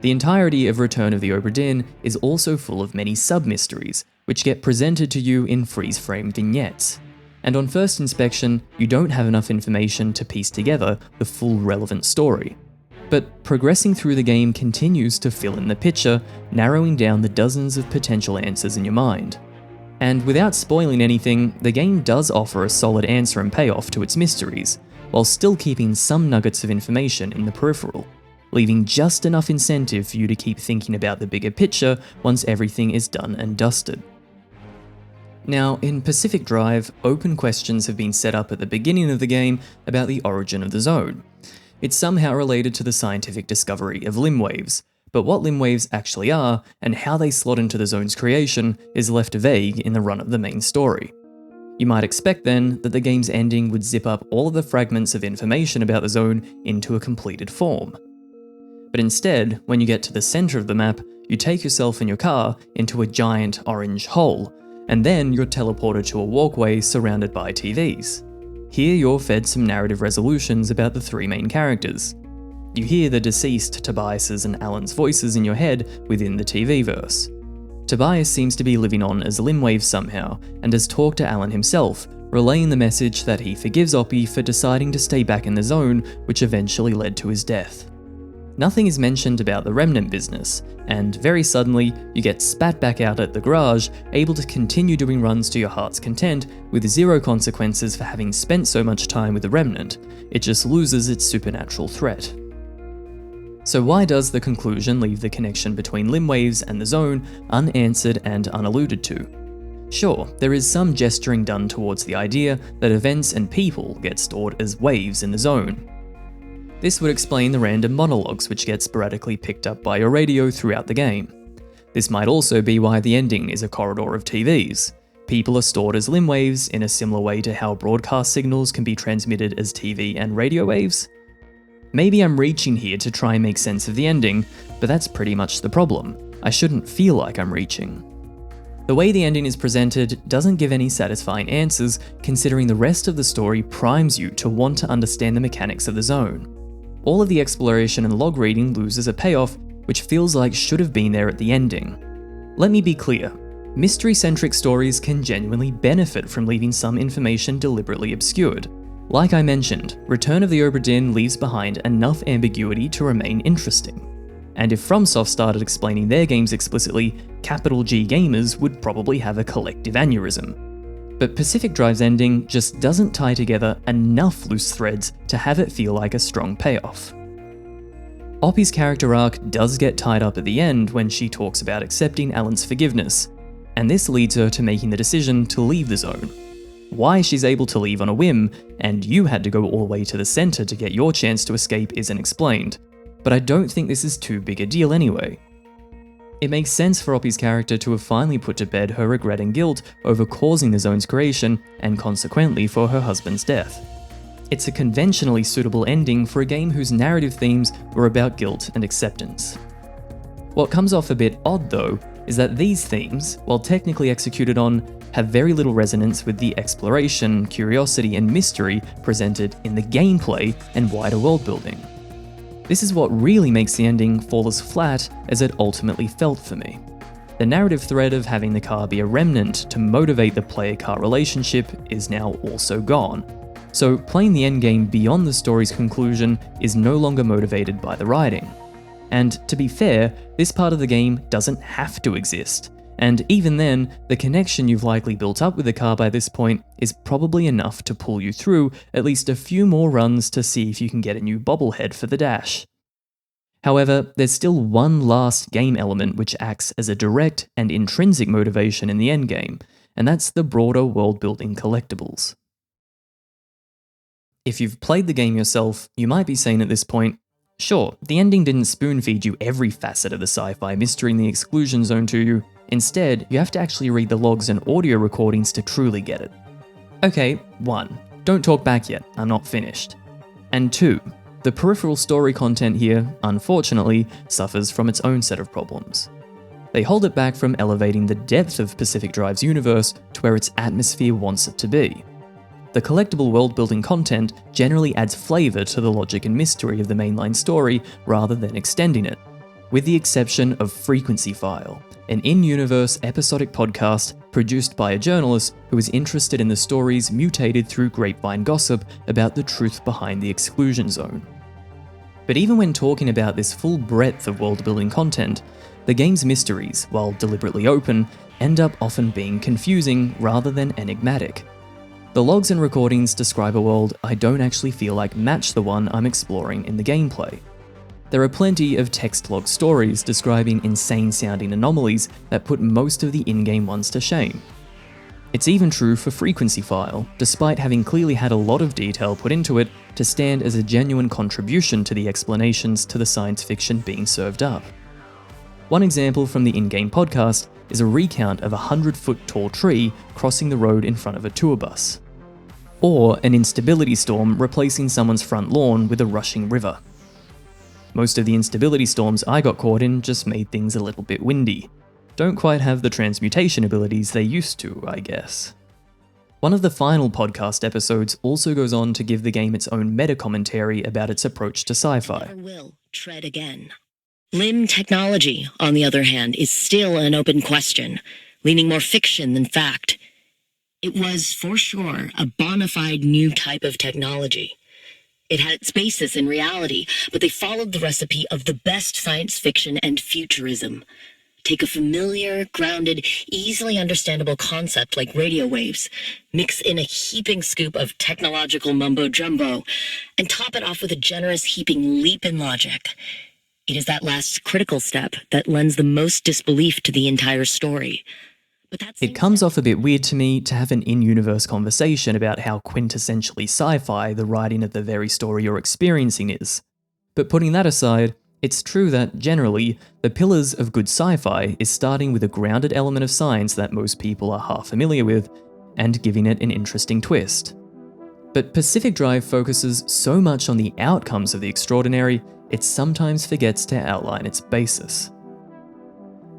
The entirety of Return of the Obra Dinn is also full of many sub-mysteries, which get presented to you in freeze-frame vignettes. And on first inspection, you don't have enough information to piece together the full relevant story. But progressing through the game continues to fill in the picture, narrowing down the dozens of potential answers in your mind. And without spoiling anything, the game does offer a solid answer and payoff to its mysteries, while still keeping some nuggets of information in the peripheral, leaving just enough incentive for you to keep thinking about the bigger picture once everything is done and dusted. Now, in Pacific Drive, open questions have been set up at the beginning of the game about the origin of the zone. It's somehow related to the scientific discovery of limb waves, but what limb waves actually are and how they slot into the zone's creation is left vague in the run of the main story. You might expect then that the game's ending would zip up all of the fragments of information about the zone into a completed form. But instead, when you get to the center of the map, you take yourself and your car into a giant orange hole, and then you're teleported to a walkway surrounded by TVs. Here you're fed some narrative resolutions about the 3 main characters. You hear the deceased Tobias's and Alan's voices in your head within the TV verse. Tobias seems to be living on as Limwave somehow, and has talked to Alan himself, relaying the message that he forgives Oppie for deciding to stay back in the zone, which eventually led to his death. Nothing is mentioned about the remnant business, and very suddenly, you get spat back out at the garage, able to continue doing runs to your heart's content, with 0 consequences for having spent so much time with the remnant. It just loses its supernatural threat. So why does the conclusion leave the connection between Limwaves and the zone unanswered and unalluded to? Sure, there is some gesturing done towards the idea that events and people get stored as waves in the zone. This would explain the random monologues which get sporadically picked up by your radio throughout the game. This might also be why the ending is a corridor of TVs. people are stored as limb waves in a similar way to how broadcast signals can be transmitted as TV and radio waves? Maybe I'm reaching here to try and make sense of the ending, but that's pretty much the problem. I shouldn't feel like I'm reaching. The way the ending is presented doesn't give any satisfying answers, considering the rest of the story primes you to want to understand the mechanics of the zone. All of the exploration and log reading loses a payoff, which feels like should have been there at the ending. Let me be clear, mystery-centric stories can genuinely benefit from leaving some information deliberately obscured. Like I mentioned, Return of the Obra Dinn leaves behind enough ambiguity to remain interesting. And if FromSoft started explaining their games explicitly, capital G gamers would probably have a collective aneurysm. But Pacific Drive's ending just doesn't tie together enough loose threads to have it feel like a strong payoff. Oppie's character arc does get tied up at the end when she talks about accepting Alan's forgiveness, and this leads her to making the decision to leave the zone. Why she's able to leave on a whim, and you had to go all the way to the center to get your chance to escape isn't explained, but I don't think this is too big a deal anyway. It makes sense for Oppie's character to have finally put to bed her regret and guilt over causing the zone's creation, and consequently for her husband's death. It's a conventionally suitable ending for a game whose narrative themes were about guilt and acceptance. What comes off a bit odd though, is that these themes, while technically executed on, have very little resonance with the exploration, curiosity and mystery presented in the gameplay and wider world building. This is what really makes the ending fall as flat as it ultimately felt for me. The narrative thread of having the car be a remnant to motivate the player-car relationship is now also gone, so playing the endgame beyond the story's conclusion is no longer motivated by the writing. And to be fair, this part of the game doesn't have to exist, and even then, the connection you've likely built up with the car by this point is probably enough to pull you through at least a few more runs to see if you can get a new bobblehead for the dash. However, there's still one last game element which acts as a direct and intrinsic motivation in the endgame, and that's the broader world-building collectibles. If you've played the game yourself, you might be saying at this point, sure, the ending didn't spoon-feed you every facet of the sci-fi mystery in the exclusion zone to you. Instead, you have to actually read the logs and audio recordings to truly get it. Okay, 1. Don't talk back yet, I'm not finished. And 2. The peripheral story content here, unfortunately, suffers from its own set of problems. They hold it back from elevating the depth of Pacific Drive's universe to where its atmosphere wants it to be. The collectible world-building content generally adds flavour to the logic and mystery of the mainline story rather than extending it, with the exception of Frequency File, an in-universe episodic podcast produced by a journalist who is interested in the stories mutated through grapevine gossip about the truth behind the exclusion zone. But even when talking about this full breadth of world-building content, the game's mysteries, while deliberately open, end up often being confusing rather than enigmatic. The logs and recordings describe a world I don't actually feel like match the one I'm exploring in the gameplay. There are plenty of text log stories describing insane-sounding anomalies that put most of the in-game ones to shame. It's even true for Frequency File, despite having clearly had a lot of detail put into it to stand as a genuine contribution to the explanations to the science fiction being served up. One example from the in-game podcast is a recount of a 100-foot tall tree crossing the road in front of a tour bus. Or an instability storm replacing someone's front lawn with a rushing river. Most of the instability storms I got caught in just made things a little bit windy. Don't quite have the transmutation abilities they used to, I guess. One of the final podcast episodes also goes on to give the game its own meta-commentary about its approach to sci-fi. Never will tread again. Limb technology, on the other hand, is still an open question, leaning more fiction than fact. It was, for sure, a bona fide new type of technology. It had its basis in reality, but they followed the recipe of the best science fiction and futurism. Take a familiar, grounded, easily understandable concept like radio waves, mix in a heaping scoop of technological mumbo-jumbo, and top it off with a generous heaping leap in logic. It is that last critical step that lends the most disbelief to the entire story. It comes off a bit weird to me to have an in-universe conversation about how quintessentially sci-fi the writing of the very story you're experiencing is. But putting that aside, It's true that, generally, the pillars of good sci-fi is starting with a grounded element of science that most people are half familiar with, and giving it an interesting twist. But Pacific Drive focuses so much on the outcomes of the extraordinary, it sometimes forgets to outline its basis.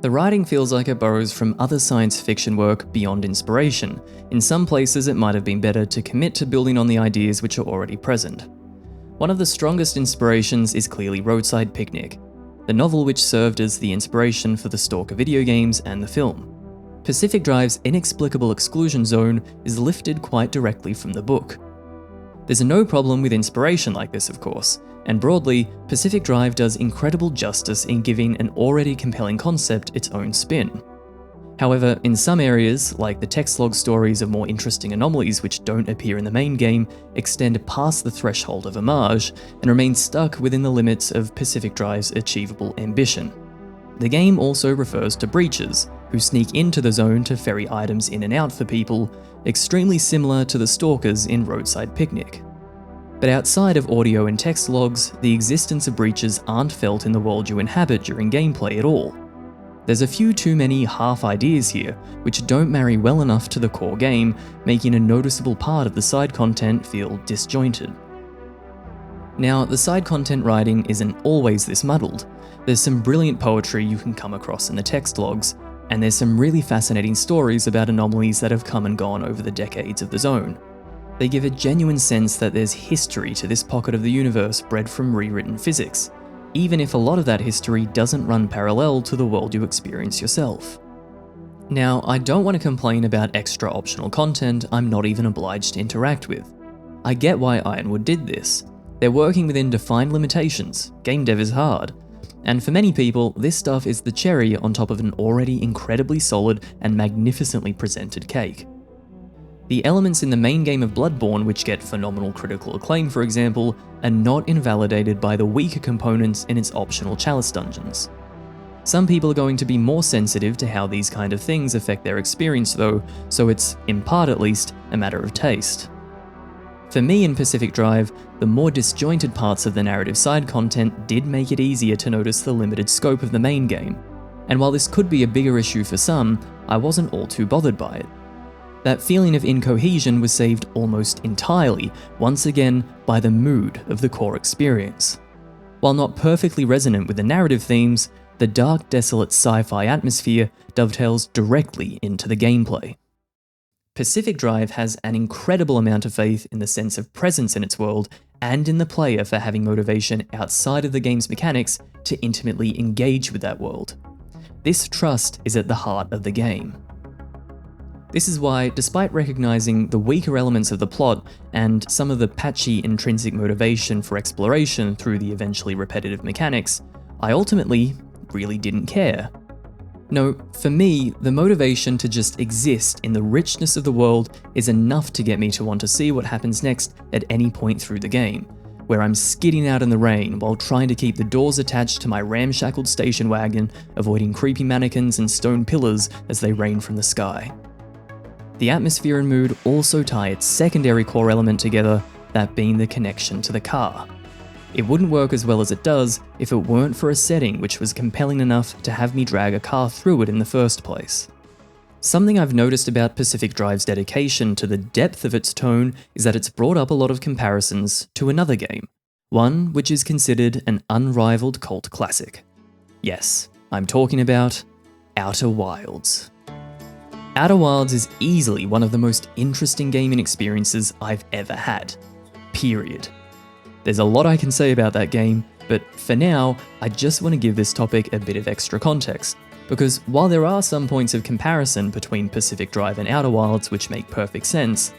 The writing feels like it borrows from other science fiction work beyond inspiration. In some places, it might have been better to commit to building on the ideas which are already present. One of the strongest inspirations is clearly Roadside Picnic, the novel which served as the inspiration for the Stalker video games and the film. Pacific Drive's inexplicable exclusion zone is lifted quite directly from the book. There's no problem with inspiration like this, of course, and broadly, Pacific Drive does incredible justice in giving an already compelling concept its own spin. However, in some areas, like the text log stories of more interesting anomalies which don't appear in the main game, extend past the threshold of homage and remain stuck within the limits of Pacific Drive's achievable ambition. The game also refers to breaches, who sneak into the zone to ferry items in and out for people, extremely similar to the stalkers in Roadside Picnic. But outside of audio and text logs, the existence of breaches aren't felt in the world you inhabit during gameplay at all. There's a few too many half ideas here, which don't marry well enough to the core game, making a noticeable part of the side content feel disjointed. Now, the side content writing isn't always this muddled. There's some brilliant poetry you can come across in the text logs, and there's some really fascinating stories about anomalies that have come and gone over the decades of the zone. They give a genuine sense that there's history to this pocket of the universe bred from rewritten physics, even if a lot of that history doesn't run parallel to the world you experience yourself. Now, I don't want to complain about extra optional content I'm not even obliged to interact with. I get why Ironwood did this. They're working within defined limitations, game dev is hard, and for many people, this stuff is the cherry on top of an already incredibly solid and magnificently presented cake. The elements in the main game of Bloodborne which get phenomenal critical acclaim, for example, are not invalidated by the weaker components in its optional chalice dungeons. Some people are going to be more sensitive to how these kind of things affect their experience though, so it's, in part at least, a matter of taste. For me in Pacific Drive, the more disjointed parts of the narrative side content did make it easier to notice the limited scope of the main game, and while this could be a bigger issue for some, I wasn't all too bothered by it. That feeling of incohesion was saved almost entirely, once again, by the mood of the core experience. While not perfectly resonant with the narrative themes, the dark, desolate sci-fi atmosphere dovetails directly into the gameplay. Pacific Drive has an incredible amount of faith in the sense of presence in its world and in the player for having motivation outside of the game's mechanics to intimately engage with that world. This trust is at the heart of the game. This is why, despite recognizing the weaker elements of the plot and some of the patchy intrinsic motivation for exploration through the eventually repetitive mechanics, I ultimately really didn't care. No, for me, the motivation to just exist in the richness of the world is enough to get me to want to see what happens next at any point through the game, where I'm skidding out in the rain while trying to keep the doors attached to my ramshackled station wagon, avoiding creepy mannequins and stone pillars as they rain from the sky. The atmosphere and mood also tie its secondary core element together, that being the connection to the car. It wouldn't work as well as it does if it weren't for a setting which was compelling enough to have me drag a car through it in the first place. Something I've noticed about Pacific Drive's dedication to the depth of its tone is that it's brought up a lot of comparisons to another game, one which is considered an unrivaled cult classic. Yes, I'm talking about Outer Wilds. Outer Wilds is easily one of the most interesting gaming experiences I've ever had. Period. There's a lot I can say about that game, but for now, I just want to give this topic a bit of extra context, because while there are some points of comparison between Pacific Drive and Outer Wilds which make perfect sense,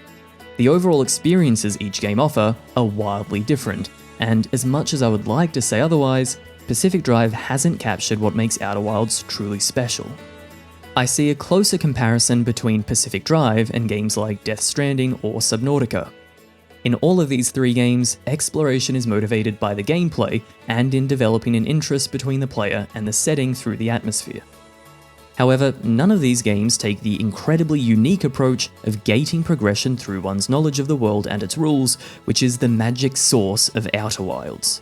the overall experiences each game offer are wildly different, and as much as I would like to say otherwise, Pacific Drive hasn't captured what makes Outer Wilds truly special. I see a closer comparison between Pacific Drive and games like Death Stranding or Subnautica. In all of these three games, exploration is motivated by the gameplay and in developing an interest between the player and the setting through the atmosphere. However, none of these games take the incredibly unique approach of gating progression through one's knowledge of the world and its rules, which is the magic source of Outer Wilds.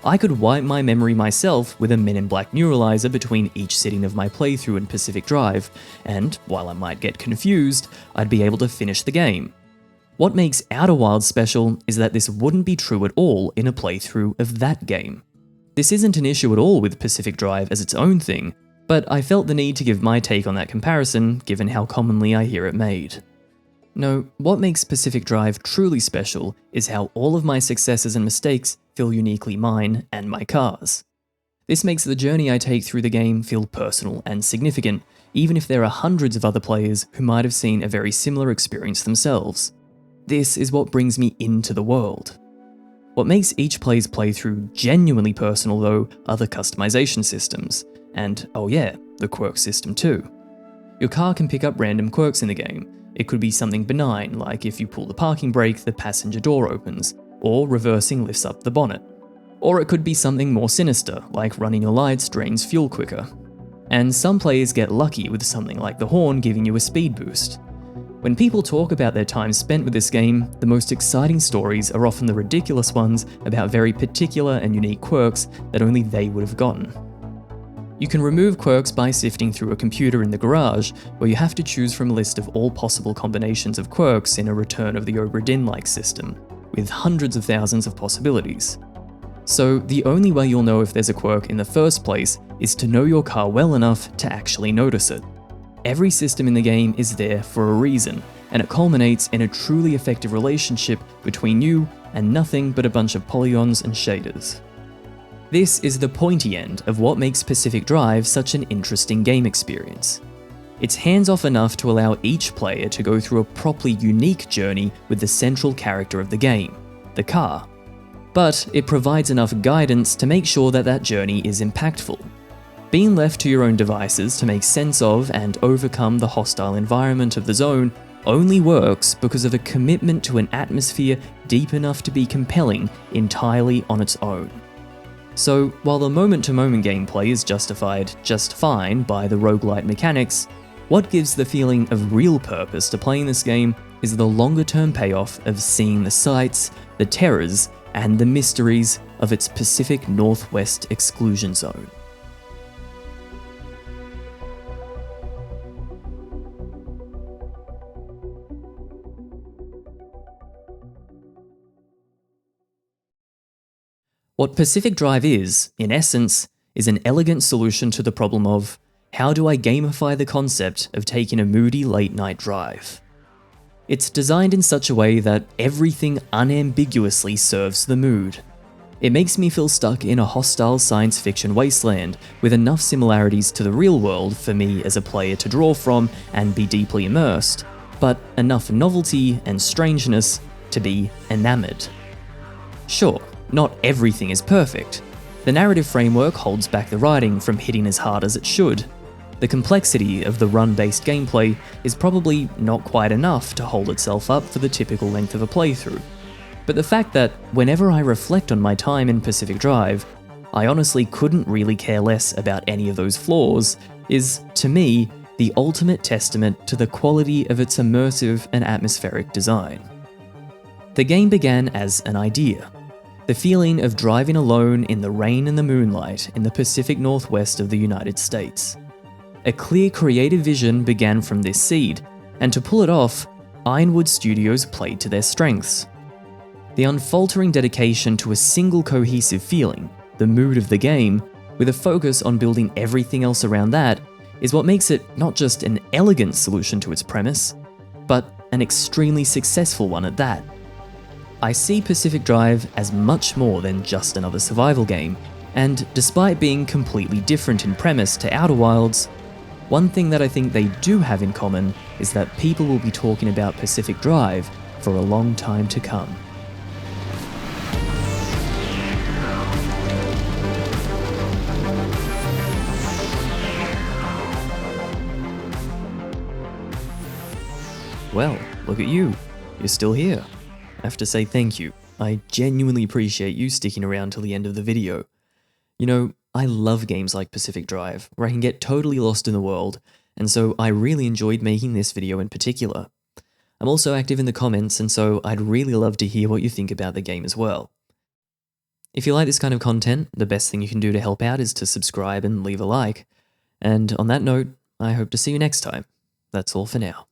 I could wipe my memory myself with a Men in Black neuralizer between each sitting of my playthrough in Pacific Drive, and while I might get confused, I'd be able to finish the game. What makes Outer Wilds special is that this wouldn't be true at all in a playthrough of that game. This isn't an issue at all with Pacific Drive as its own thing, but I felt the need to give my take on that comparison given how commonly I hear it made. No, what makes Pacific Drive truly special is how all of my successes and mistakes feel uniquely mine and my car's. This makes the journey I take through the game feel personal and significant, even if there are hundreds of other players who might have seen a very similar experience themselves. This is what brings me into the world. What makes each player's playthrough genuinely personal though are the customization systems, and oh yeah, the quirk system too. Your car can pick up random quirks in the game. It could be something benign, like if you pull the parking brake, the passenger door opens, or reversing lifts up the bonnet. Or it could be something more sinister, like running your lights drains fuel quicker. And some players get lucky with something like the horn giving you a speed boost. When people talk about their time spent with this game, the most exciting stories are often the ridiculous ones about very particular and unique quirks that only they would have gotten. You can remove quirks by sifting through a computer in the garage, where you have to choose from a list of all possible combinations of quirks in a Return of the Obra Dinn-like system, with hundreds of thousands of possibilities. So the only way you'll know if there's a quirk in the first place is to know your car well enough to actually notice it. Every system in the game is there for a reason, and it culminates in a truly effective relationship between you and nothing but a bunch of polygons and shaders. This is the pointy end of what makes Pacific Drive such an interesting game experience. It's hands-off enough to allow each player to go through a properly unique journey with the central character of the game, the car. But it provides enough guidance to make sure that that journey is impactful. Being left to your own devices to make sense of and overcome the hostile environment of the zone only works because of a commitment to an atmosphere deep enough to be compelling entirely on its own. So, while the moment-to-moment gameplay is justified just fine by the roguelite mechanics, what gives the feeling of real purpose to playing this game is the longer-term payoff of seeing the sights, the terrors, and the mysteries of its Pacific Northwest exclusion zone. What Pacific Drive is, in essence, is an elegant solution to the problem of, how do I gamify the concept of taking a moody late-night drive? It's designed in such a way that everything unambiguously serves the mood. It makes me feel stuck in a hostile science fiction wasteland with enough similarities to the real world for me as a player to draw from and be deeply immersed, but enough novelty and strangeness to be enamored. Sure, not everything is perfect. The narrative framework holds back the writing from hitting as hard as it should. The complexity of the run-based gameplay is probably not quite enough to hold itself up for the typical length of a playthrough. But the fact that whenever I reflect on my time in Pacific Drive, I honestly couldn't really care less about any of those flaws is, to me, the ultimate testament to the quality of its immersive and atmospheric design. The game began as an idea. The feeling of driving alone in the rain and the moonlight in the Pacific Northwest of the United States. A clear creative vision began from this seed, and to pull it off, Ironwood Studios played to their strengths. The unfaltering dedication to a single cohesive feeling, the mood of the game, with a focus on building everything else around that, is what makes it not just an elegant solution to its premise, but an extremely successful one at that. I see Pacific Drive as much more than just another survival game, and despite being completely different in premise to Outer Wilds, one thing that I think they do have in common is that people will be talking about Pacific Drive for a long time to come. Well, look at you. You're still here. I have to say thank you. I genuinely appreciate you sticking around till the end of the video. You know, I love games like Pacific Drive, where I can get totally lost in the world, and so I really enjoyed making this video in particular. I'm also active in the comments, and so I'd really love to hear what you think about the game as well. If you like this kind of content, the best thing you can do to help out is to subscribe and leave a like. And on that note, I hope to see you next time. That's all for now.